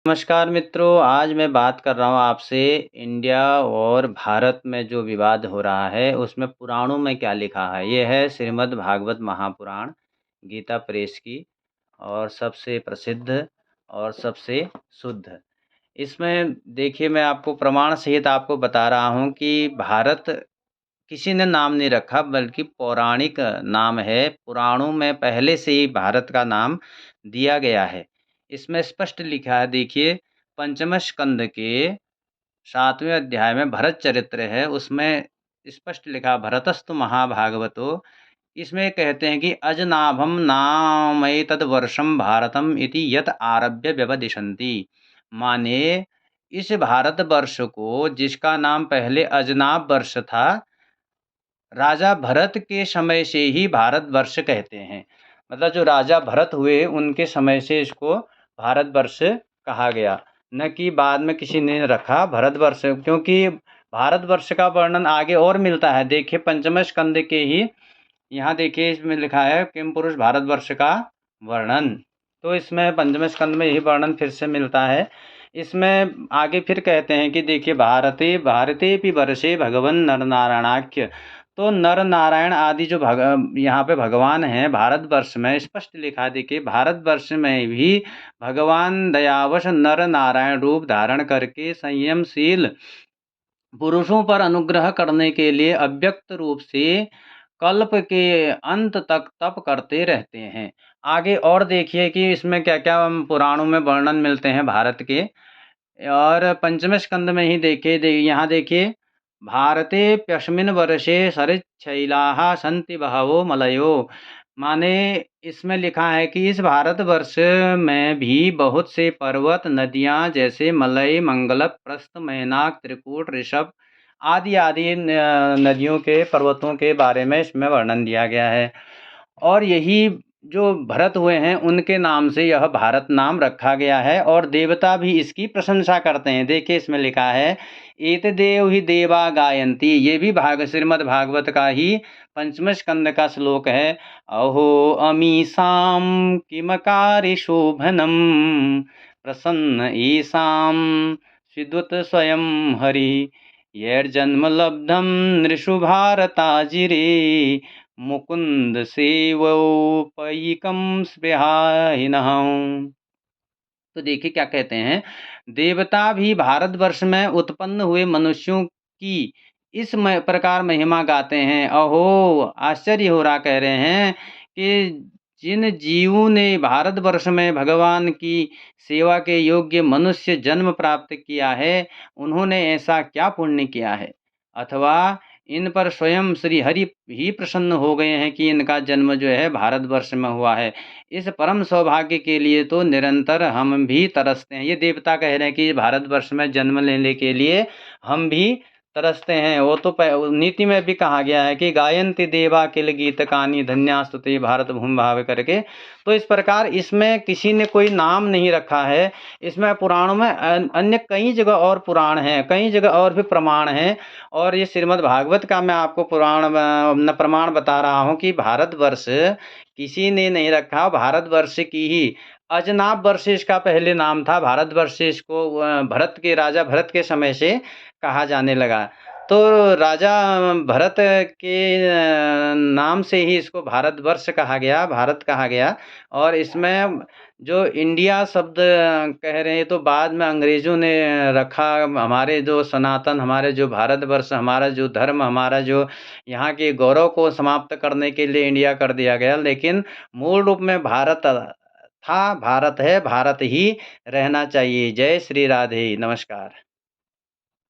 नमस्कार मित्रों, आज मैं बात कर रहा हूँ आपसे इंडिया और भारत में जो विवाद हो रहा है, उसमें पुराणों में क्या लिखा है। ये है श्रीमद् भागवत महापुराण, गीता प्रेस की और सबसे प्रसिद्ध और सबसे शुद्ध। इसमें देखिए मैं आपको प्रमाण सहित आपको बता रहा हूँ कि भारत किसी ने नाम नहीं रखा बल्कि पौराणिक नाम है। पुराणों में पहले से ही भारत का नाम दिया गया है। इसमें स्पष्ट लिखा है देखिए पंचम स्कंद के 7वें अध्याय में भरत चरित्र है, उसमें स्पष्ट लिखा भरतस्तु महाभागवतो। इसमें कहते हैं कि अजनाभम नामैतद्वर्षं भारतम इति यत आरभ्य व्यवदिशन्ति। माने इस भारतवर्ष को जिसका नाम पहले अजनाभ वर्ष था, राजा भरत के समय से ही भारतवर्ष कहते हैं। मतलब जो राजा भरत हुए उनके समय से इसको भारतवर्ष कहा गया, न कि बाद में किसी ने रखा भारतवर्ष, क्योंकि भारतवर्ष का वर्णन आगे और मिलता है। देखिए पंचम स्कंद के ही यहाँ देखिए इसमें लिखा है किम पुरुष भारतवर्ष का वर्णन। तो इसमें पंचम स्कंद में यही वर्णन फिर से मिलता है। इसमें आगे फिर कहते हैं कि देखिए भारते भारते भी वर्षे भगवन नर नारायणाख्य। तो नर नारायण आदि जो यहाँ पे भगवान हैं भारतवर्ष में स्पष्ट लिखा। देखिए भारतवर्ष में भी भगवान दयावश नर नारायण रूप धारण करके संयमशील पुरुषों पर अनुग्रह करने के लिए अव्यक्त रूप से कल्प के अंत तक तप करते रहते हैं। आगे और देखिए कि इसमें क्या-क्या पुराणों में वर्णन मिलते हैं भारत के। और पंचम स्कंद में ही यहाँ देखिए भारतेऽप्यस्मिन् वर्षे सरिच्छैलाः सन्ति बहवो मलयो। माने इसमें लिखा है कि इस भारतवर्ष में भी बहुत से पर्वत नदियाँ जैसे मलय, मंगलक, प्रस्थ, मैनाक, त्रिकूट, ऋषभ आदि आदि नदियों के पर्वतों के बारे में इसमें वर्णन दिया गया है। और यही जो भरत हुए हैं उनके नाम से यह भारत नाम रखा गया है और देवता भी इसकी प्रशंसा करते हैं। देखिए इसमें लिखा है एतदेव ही देवा गायन्ति। ये भी श्रीमद् भागवत का ही पंचम स्कंद का श्लोक है। अहो अमीसां किमकारि शोभनम प्रसन्न ईसां स्विद्वत स्वयं हरि यैर्जन्म लब्धम नृषु भारताजिरे मुकुंद सेवोपयिकम स्पृहाहिनः। तो देखिए क्या कहते हैं, देवता भी भारतवर्ष में उत्पन्न हुए मनुष्यों की इस प्रकार महिमा गाते हैं। अहो आश्चर्य हो रहा, कह रहे हैं कि जिन जीवों ने भारतवर्ष में भगवान की सेवा के योग्य मनुष्य जन्म प्राप्त किया है, उन्होंने ऐसा क्या पुण्य किया है, अथवा इन पर स्वयं श्री हरि ही प्रसन्न हो गए हैं कि इनका जन्म जो है भारतवर्ष में हुआ है। इस परम सौभाग्य के लिए तो निरंतर हम भी तरसते हैं। ये देवता कह रहे हैं कि भारतवर्ष में जन्म लेने के लिए हम भी तरसते हैं। वो तो नीति में भी कहा गया है कि गायन्ति देवा किल गीतकानि धन्यास्तुते भारत भूमि भाव करके। तो इस प्रकार इसमें किसी ने कोई नाम नहीं रखा है। इसमें पुराणों में अन्य कई जगह और पुराण हैं, कई जगह और भी प्रमाण हैं। और ये श्रीमद् भागवत का मैं आपको प्रमाण बता रहा हूँ कि भारतवर्ष किसी ने नहीं रखा। भारतवर्ष की ही अजनाभ वर्ष इसका पहले नाम था। भारतवर्ष इसको राजा भरत के समय से कहा जाने लगा। तो राजा भरत के नाम से ही इसको भारतवर्ष कहा गया, भारत कहा गया। और इसमें जो इंडिया शब्द कह रहे हैं तो बाद में अंग्रेज़ों ने रखा। हमारे जो सनातन, हमारे जो भारतवर्ष, हमारा जो धर्म, हमारा जो यहाँ के गौरव को समाप्त करने के लिए इंडिया कर दिया गया। लेकिन मूल रूप में भारत था, भारत है, भारत ही रहना चाहिए। जय श्री राधे, नमस्कार।